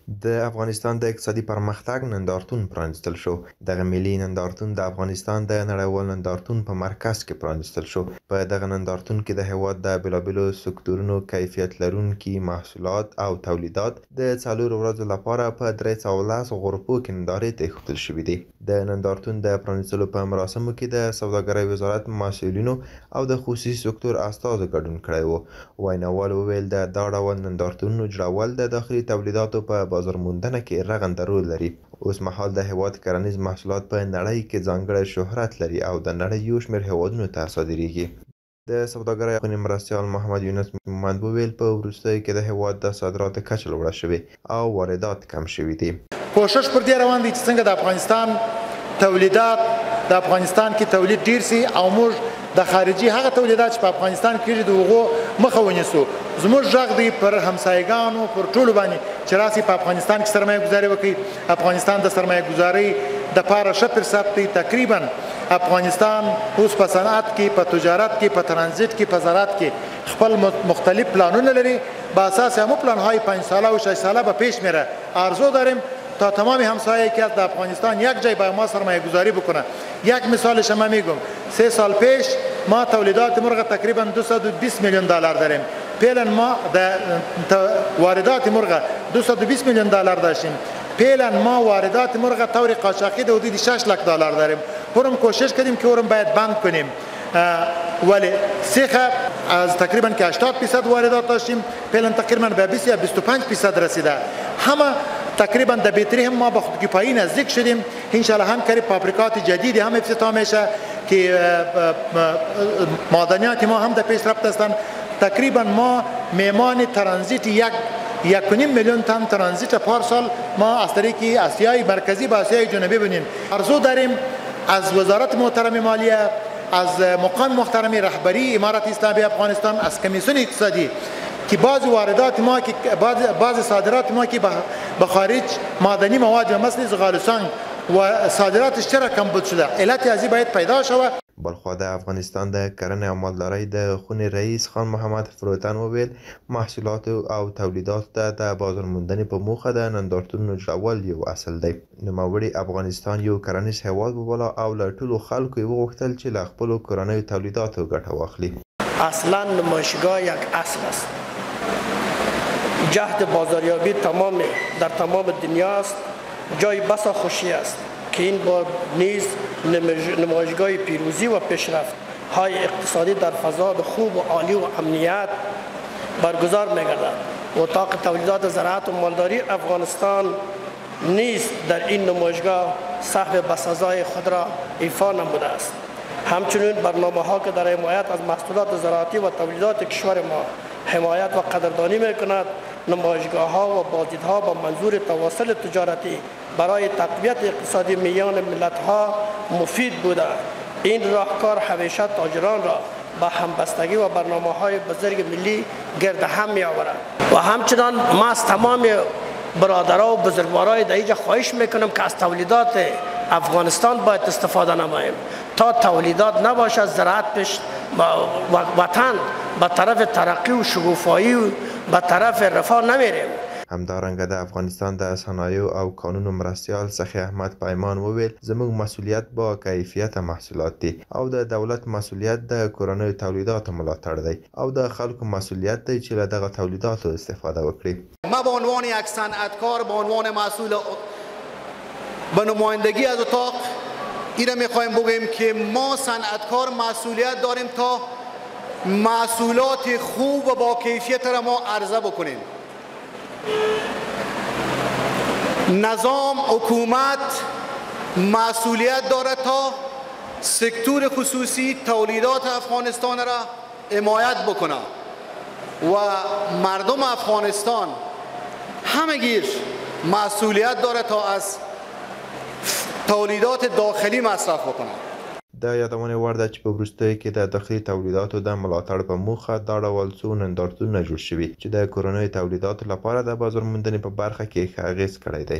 د افغانستان د اقتصادي پرمختګ نندارتون پرانیستل شو. دغه ملي نندارتون د افغانستان د نړیوال نندارتون په مرکز کې پرانیستل شو. په دغه نندارتون کې د هېواد د بېلابېلو سکتورونو کیفیت لرونکي محصولات او تولیدات د 4 ورځو لپاره په 310 غرفو کې نندارې ته ایښودل شوي دي. د نندارتون د پرانیستلو په مراسمو کې د سوداګرۍ وزارت مسؤلینو او د خصوصي سکتور استازو ګډون کړی و. ویناوال وویل د دا ډول نندارتونونو جوړول د داخلي تولیداتو په بازار موندنه کې رغنده رول لري. اوس مهال د هېواد کرنیز محصولات په نړۍ کې ځانګړی شهرت لري او د نړۍ یو شمېر هېوادونو ته صادریږي. د سوداګرۍ خونې مرستیال محمد یونس مومند وویل په وروستیو کې د هېواد د صادراتو کچه لوړه شوې او واردات کم شوي دي. کوشش پر دې روان دی چې څنګه د افغانستان تولیدات د افغانستان کې تولید ډیر سي او موږ د خارجي هغه تولیدات چې په افغانستان کې د هغو مخه ونیسو. زموږ غږ دی پر همسایګانو پر ټولو باندې چې راسي په افغانستان کې سرمایه گذاري وکړي. افغانستان د سرمایه گذاري د پاره 6% دی. تقریبا افغانستان اوس په صنعت کې، په تجارت کې، په ترانزیت کې، په زراعت کې خپل مختلف پلانونه لري. با اساس همو پلان‌های 5 ساله و 6 ساله به پیش میره. آرزو داریم تا تمام همسایه که در افغانستان یک جای با ما سرمایه گذاری بکنه. یک مثالش ما میگم 3 سال پیش ما تولیدات مرغ تقریبا 220 میلیون دلار داریم. فعلا ما واردات مرغ 220 میلیون دلار داشتیم. فعلا ما واردات مرغ طور قاچاقی در حدود 6 لک دلار داریم. پرم کوشش کردیم که اورم باید بند کنیم. ولی سیخه از تقریبا که 80% واردات داشتیم فعلا تقریبا به 20 یا 25% رسیده. همه تقریبا در بهتری هم ما به خودکفایی نزدیک شدیم. انشالله همکاری پابریکات جدیدی هم افتتاح میشه که معدنیات ما هم در پیشرفت هستند. تقریبا ما میمان ترانزیت 1.5 میلیون تن ترانزیت پارسال ما از طریق آسیای مرکزی به آسیای جنوبی بینیم. آرزو داریم از وزارت محترم مالیه، از مقام محترم رهبری امارت اسلامی افغانستان، از کمیسیون اقتصادی که بعض واردات ما که بعض صادرات ما که به خارج معدنی مواد مثل زغالسنگ و صادراتش چرا کمبود شده، علت ازی باید پیدا شود. بلخوا د افغانستان د کرنې او مالدارۍ د خونې رئیس خان محمد فروتن وویل محصولات او تولیدات ته د بازار موندنې په موخه د نندارتونونو جوړول یو اصل دی. نوموړي افغانستان یو کرنیز هېواد وباله او له ټولو خلکو یې وغوښتل چې له خپلو کورنیو تولیداتو ګټه واخلي. اصلا نمایشگاه یک اصل است. جهد بازاریابی در تمام دنیا است. جای بسا خوشی است که این بار نیز نمایشگاه پیروزی و پیشرفت های اقتصادی در فضا خوب و عالی و امنیت برگزار می‌گردد. اتاق تولیدات زراعت و مالداری افغانستان نیز در این نمایشگاه سهم بسازای خود را ایفا نموده است. همچنین برنامه‌ها که در حمایت از محصولات زراعتی و تولیدات کشور ما حمایت و قدردانی می‌کند. نمایشگاه‌ها و بازدیدها با منظور تواصل تجارتی برای تقویت اقتصادی میان ملت‌ها مفید بوده. این راهکار همیشه تاجران را با همبستگی و برنامه‌های بزرگ ملی گرد هم می‌آورد. و همچنان ما از تمام برادران و بزرگوارای در اینجا خواهش میکنم که از تولیدات افغانستان باید استفاده نماییم. تا تولیدات نباشد زراعت پیش وطن به طرف ترقی و شکوفایی و به طرف رفاه نمیریم. همدارنګه د افغانستان د صنایعو او کانونو مرستیال سخی احمد پیمان وویل زموږ مسؤلیت با کیفیت محصولات دی او د دولت مسؤلیت د کورنیو تولیداتو ملاتړ دی او د خلکو مسؤلیت دی چې له دغه تولیداتو استفاده وکړي. ما به عنوان یک صنعتکار به عنوان مسئول به نمایندگی از اتاق اینو میخوایم بگیم که ما صنعتکار مسئولیت داریم تا محصولات خوب و با کیفیت را ما عرضه بکنیم. نظام حکومت مسئولیت دارد تا سکتور خصوصی تولیدات افغانستان را حمایت بکنه و مردم افغانستان همگیر مسئولیت دارد تا از تولیدات داخلی مصرف بکنه. د یادونې وړ ده چې په وروستیو کې د داخلي تولیداتو د ملاتړ په موخه دا ډول څو نندارتونونه جوړ شوي چې د کورنیو تولیداتو لپاره د بازار موندنې په برخه کې ښه اغېز کړی دی.